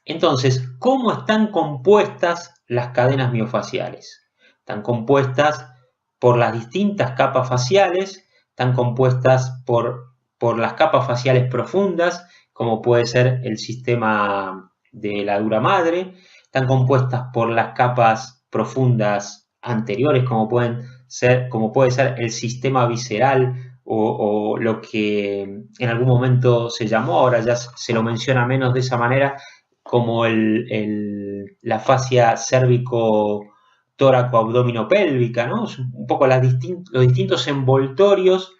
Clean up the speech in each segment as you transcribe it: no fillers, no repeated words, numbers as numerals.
Entonces, ¿cómo están compuestas las cadenas miofaciales? Están compuestas por las distintas capas faciales, están compuestas por las capas faciales profundas, como puede ser el sistema de la dura madre, están compuestas por las capas profundas anteriores, como puede ser el sistema visceral o lo que en algún momento se llamó, ahora ya se lo menciona menos de esa manera, como la fascia cérvico-tóraco-abdominopélvica, ¿no? Es un poco los distintos envoltorios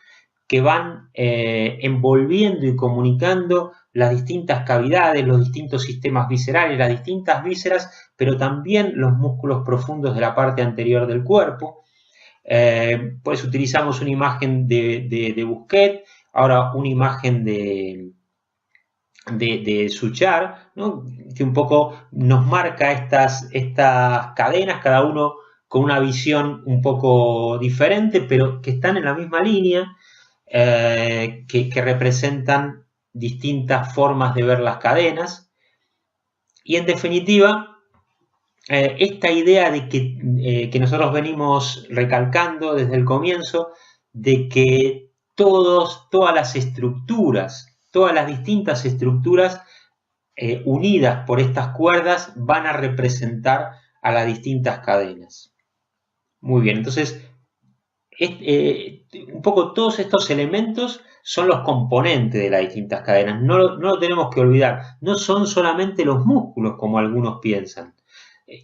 que van envolviendo y comunicando las distintas cavidades, los distintos sistemas viscerales, las distintas vísceras, pero también los músculos profundos de la parte anterior del cuerpo. Pues utilizamos una imagen de Busquet, ahora una imagen de Suchard, ¿no? Que un poco nos marca estas cadenas, cada uno con una visión un poco diferente, pero que están en la misma línea, que representan distintas formas de ver las cadenas. Y en definitiva, esta idea de que nosotros venimos recalcando desde el comienzo, de que todas las estructuras, todas las distintas estructuras unidas por estas cuerdas van a representar a las distintas cadenas. Muy bien, entonces un poco todos estos elementos son los componentes de las distintas cadenas. No lo tenemos que olvidar. No son solamente los músculos como algunos piensan,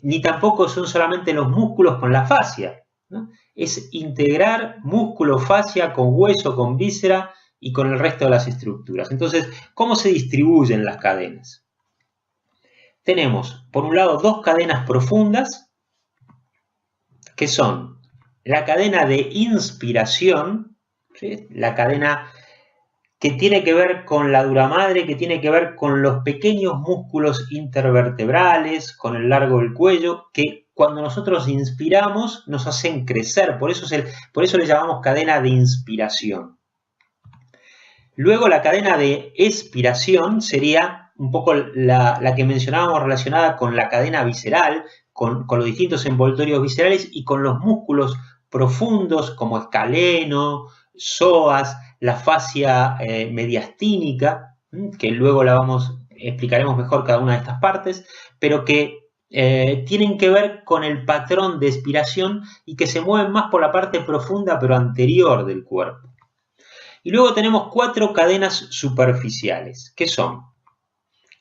ni tampoco son solamente los músculos con la fascia, ¿no? Es integrar músculo, fascia con hueso, con víscera y con el resto de las estructuras. Entonces, ¿cómo se distribuyen las cadenas? Tenemos, por un lado, dos cadenas profundas, que son la cadena de inspiración, ¿sí? La cadena que tiene que ver con la dura madre, que tiene que ver con los pequeños músculos intervertebrales, con el largo del cuello, que cuando nosotros inspiramos nos hacen crecer, por eso le llamamos cadena de inspiración. Luego la cadena de expiración sería un poco la que mencionábamos relacionada con la cadena visceral, con los distintos envoltorios viscerales y con los músculos profundos como escaleno, psoas, la fascia mediastínica, que luego explicaremos mejor cada una de estas partes, pero que tienen que ver con el patrón de expiración y que se mueven más por la parte profunda pero anterior del cuerpo. Y luego tenemos cuatro cadenas superficiales, que son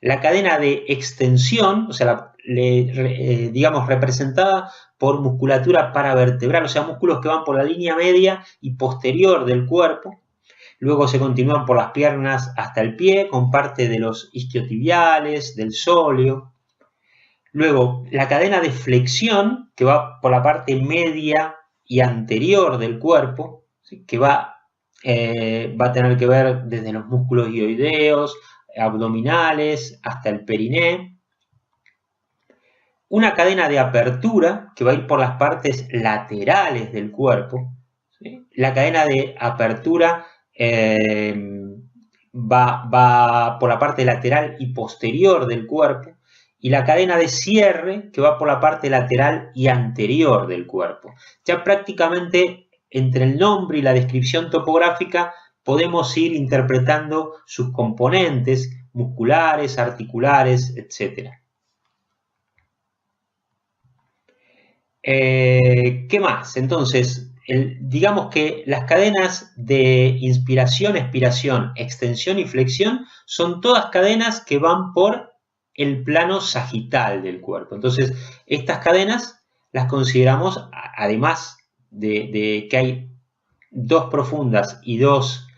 la cadena de extensión, o sea, digamos representada por musculatura paravertebral, o sea, músculos que van por la línea media y posterior del cuerpo. Luego se continúan por las piernas hasta el pie, con parte de los isquiotibiales, del sóleo. Luego, la cadena de flexión, que va por la parte media y anterior del cuerpo, ¿sí? Que va a tener que ver desde los músculos hioideos, abdominales, hasta el periné. Una cadena de apertura, que va a ir por las partes laterales del cuerpo, ¿sí? La cadena de apertura va por la parte lateral y posterior del cuerpo, y la cadena de cierre, que va por la parte lateral y anterior del cuerpo. Ya prácticamente entre el nombre y la descripción topográfica podemos ir interpretando sus componentes musculares, articulares, etc. ¿Qué más? Entonces, digamos que las cadenas de inspiración, expiración, extensión y flexión son todas cadenas que van por el plano sagital del cuerpo. Entonces, estas cadenas las consideramos, además de que hay dos profundas y dos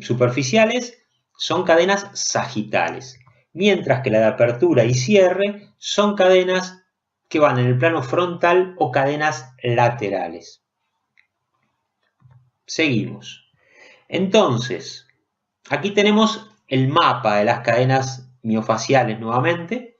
superficiales, son cadenas sagitales. Mientras que la de apertura y cierre son cadenas que van en el plano frontal o cadenas laterales. Seguimos. Entonces, aquí tenemos el mapa de las cadenas miofaciales nuevamente,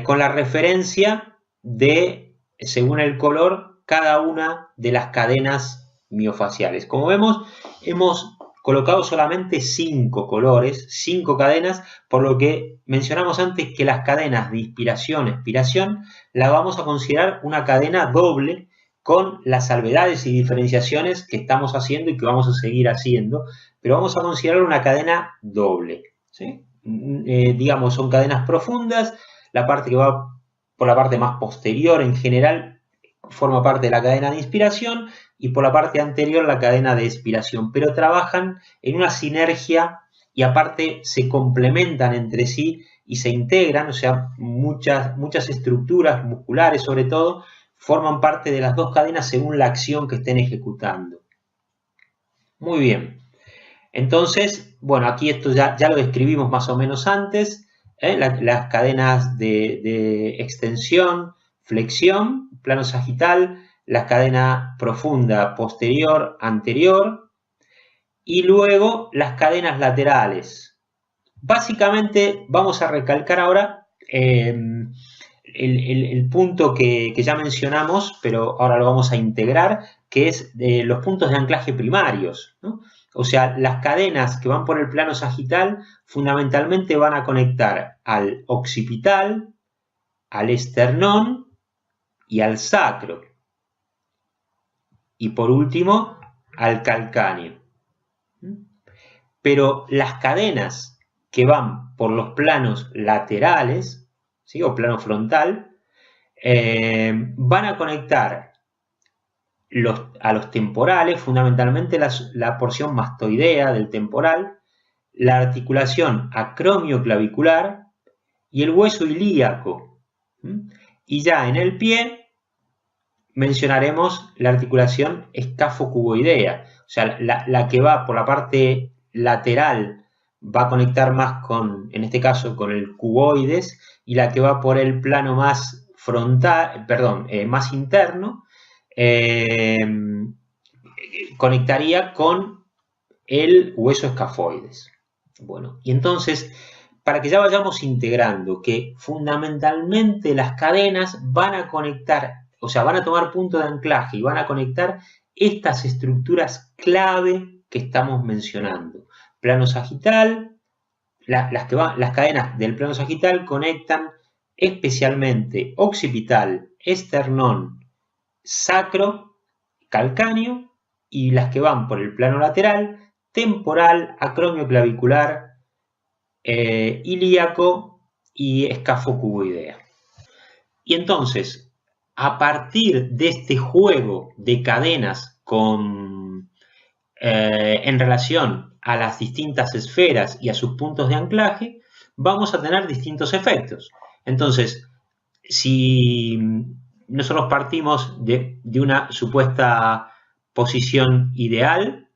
con la referencia de, según el color, cada una de las cadenas miofaciales. Como vemos, hemos colocado solamente 5 colores, 5 cadenas, por lo que mencionamos antes que las cadenas de inspiración-expiración la vamos a considerar una cadena doble con las salvedades y diferenciaciones que estamos haciendo y que vamos a seguir haciendo, pero vamos a considerar una cadena doble, ¿sí? Digamos, son cadenas profundas, la parte que va por la parte más posterior en general forma parte de la cadena de inspiración y por la parte anterior la cadena de expiración, pero trabajan en una sinergia y aparte se complementan entre sí y se integran, o sea, muchas estructuras musculares sobre todo forman parte de las dos cadenas según la acción que estén ejecutando. Muy bien. Entonces, bueno, aquí esto ya lo describimos más o menos antes, las cadenas de extensión, flexión, plano sagital, la cadena profunda posterior, anterior, y luego las cadenas laterales. Básicamente vamos a recalcar ahora el punto que ya mencionamos, pero ahora lo vamos a integrar, que es los puntos de anclaje primarios, ¿no? O sea, las cadenas que van por el plano sagital fundamentalmente van a conectar al occipital, al esternón y al sacro. Y por último, al calcáneo. Pero las cadenas que van por los planos laterales, ¿sí? O plano frontal, van a conectar a los temporales, fundamentalmente la porción mastoidea del temporal, la articulación acromioclavicular y el hueso ilíaco. Y ya en el pie mencionaremos la articulación escafocuboidea, o sea, la que va por la parte lateral va a conectar más con, en este caso, con el cuboides, y la que va por el plano más frontal, más interno, conectaría con el hueso escafoides. Bueno, y entonces, para que ya vayamos integrando que fundamentalmente las cadenas van a conectar, o sea, van a tomar punto de anclaje y van a conectar estas estructuras clave que estamos mencionando. Plano sagital, las cadenas del plano sagital conectan especialmente occipital, esternón, sacro, calcáneo, y las que van por el plano lateral, temporal, acromioclavicular, ilíaco y escafocuboidea. Y entonces, a partir de este juego de cadenas en relación a las distintas esferas y a sus puntos de anclaje, vamos a tener distintos efectos. Entonces, si nosotros partimos de una supuesta posición ideal,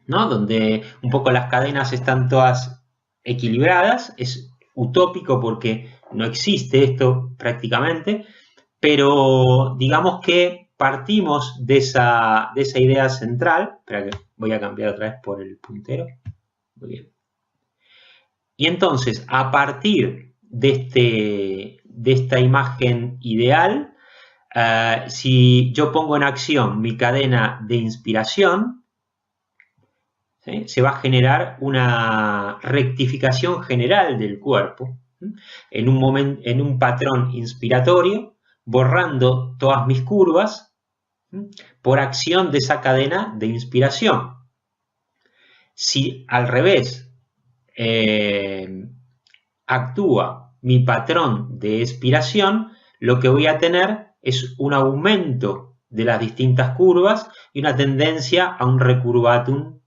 ¿no? Donde un poco las cadenas están todas equilibradas, es utópico porque no existe esto prácticamente, pero digamos que partimos de esa idea central. Espera que voy a cambiar otra vez por el puntero. Muy bien. Y entonces, a partir de esta imagen ideal, si yo pongo en acción mi cadena de inspiración, ¿sí? Se va a generar una rectificación general del cuerpo, ¿sí? en un patrón inspiratorio, borrando todas mis curvas, ¿sí? Por acción de esa cadena de inspiración. Si al revés actúa mi patrón de expiración, lo que voy a tener es un aumento de las distintas curvas y una tendencia a un recurvatum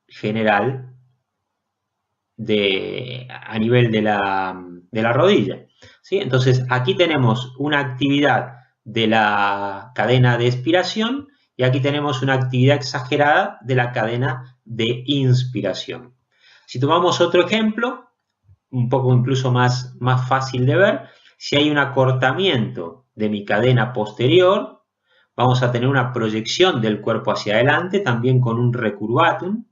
general a nivel de la rodilla, ¿sí? Entonces aquí tenemos una actividad de la cadena de expiración y aquí tenemos una actividad exagerada de la cadena de inspiración. Si tomamos otro ejemplo, un poco incluso más fácil de ver, si hay un acortamiento de mi cadena posterior, vamos a tener una proyección del cuerpo hacia adelante, también con un recurvatum,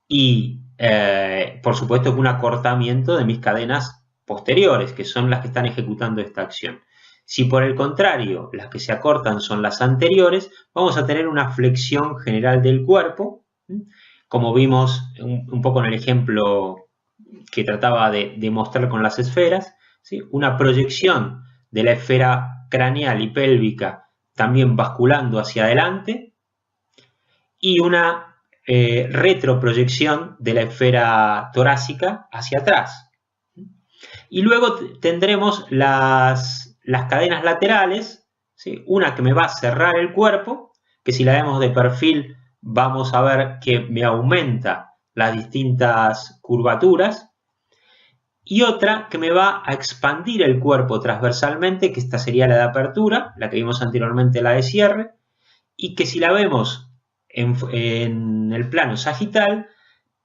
y por supuesto un acortamiento de mis cadenas posteriores, que son las que están ejecutando esta acción. Si por el contrario las que se acortan son las anteriores, vamos a tener una flexión general del cuerpo, como vimos un poco en el ejemplo que trataba de mostrar con las esferas, ¿sí? Una proyección de la esfera craneal y pélvica también basculando hacia adelante y una retroproyección de la esfera torácica hacia atrás. Y luego tendremos las cadenas laterales, ¿sí? Una que me va a cerrar el cuerpo, que si la vemos de perfil vamos a ver que me aumenta las distintas curvaturas, y otra que me va a expandir el cuerpo transversalmente, que esta sería la de apertura, la que vimos anteriormente, la de cierre, y que si la vemos en el plano sagital,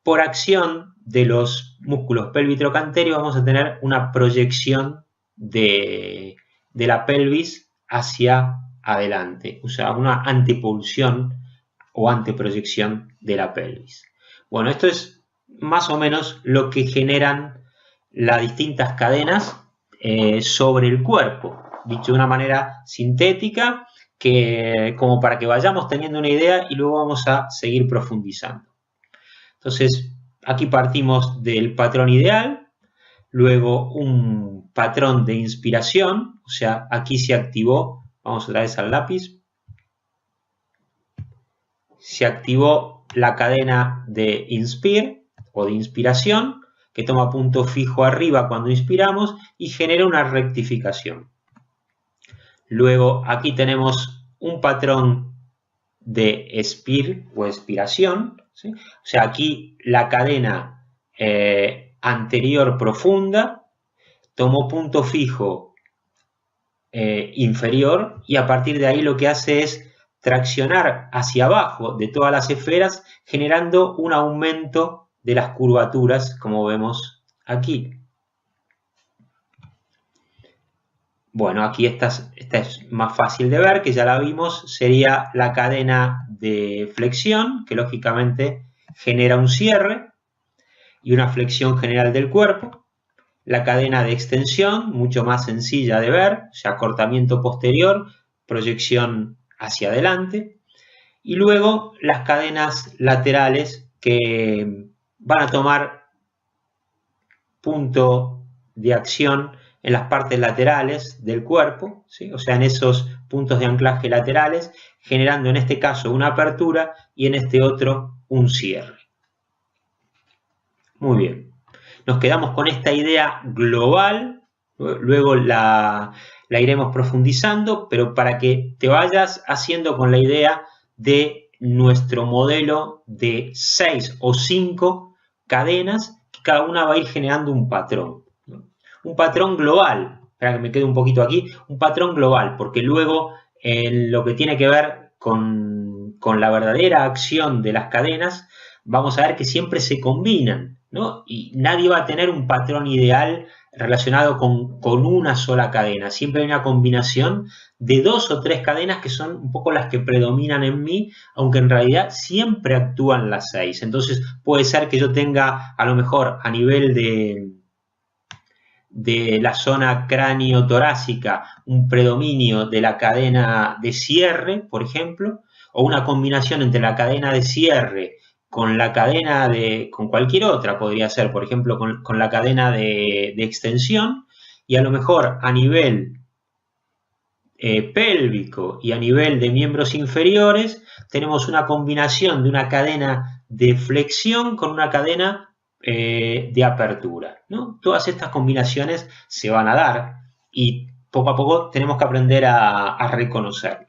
por acción de los músculos pelvitrocanterios vamos a tener una proyección de la pelvis hacia adelante, o sea, una antepulsión o anteproyección de la pelvis. Bueno, esto es más o menos lo que generan las distintas cadenas sobre el cuerpo, dicho de una manera sintética, como para que vayamos teniendo una idea y luego vamos a seguir profundizando. Entonces, aquí partimos del patrón ideal, luego un patrón de inspiración, o sea, aquí se activó, vamos otra vez al lápiz, se activó la cadena de inspire o de inspiración, que toma punto fijo arriba cuando inspiramos y genera una rectificación. Luego aquí tenemos un patrón de expir o expiración, ¿sí? O sea, aquí la cadena anterior profunda tomó punto fijo inferior y a partir de ahí lo que hace es traccionar hacia abajo de todas las esferas, generando un aumento de las curvaturas, como vemos aquí. Bueno, aquí esta es más fácil de ver, que ya la vimos, sería la cadena de flexión, que lógicamente genera un cierre y una flexión general del cuerpo. La cadena de extensión, mucho más sencilla de ver, o sea, acortamiento posterior, proyección hacia adelante. Y luego las cadenas laterales que van a tomar punto de acción en las partes laterales del cuerpo, ¿sí? O sea, en esos puntos de anclaje laterales, generando en este caso una apertura y en este otro un cierre. Muy bien. Nos quedamos con esta idea global, luego la iremos profundizando, pero para que te vayas haciendo con la idea de nuestro modelo de 6 o 5 cadenas, que cada una va a ir generando un patrón. Un patrón global, espera que me quede un poquito aquí, un patrón global, porque luego en lo que tiene que ver con la verdadera acción de las cadenas, vamos a ver que siempre se combinan, ¿no? Y nadie va a tener un patrón ideal relacionado con una sola cadena. Siempre hay una combinación de 2 o 3 cadenas que son un poco las que predominan en mí, aunque en realidad siempre actúan las 6. Entonces puede ser que yo tenga a lo mejor a nivel de la zona cráneo-torácica un predominio de la cadena de cierre, por ejemplo, o una combinación entre la cadena de cierre con la cadena con cualquier otra, podría ser, por ejemplo, con la cadena de extensión, y a lo mejor a nivel pélvico y a nivel de miembros inferiores tenemos una combinación de una cadena de flexión con una cadena de apertura, ¿no? Todas estas combinaciones se van a dar y poco a poco tenemos que aprender a reconocerlas.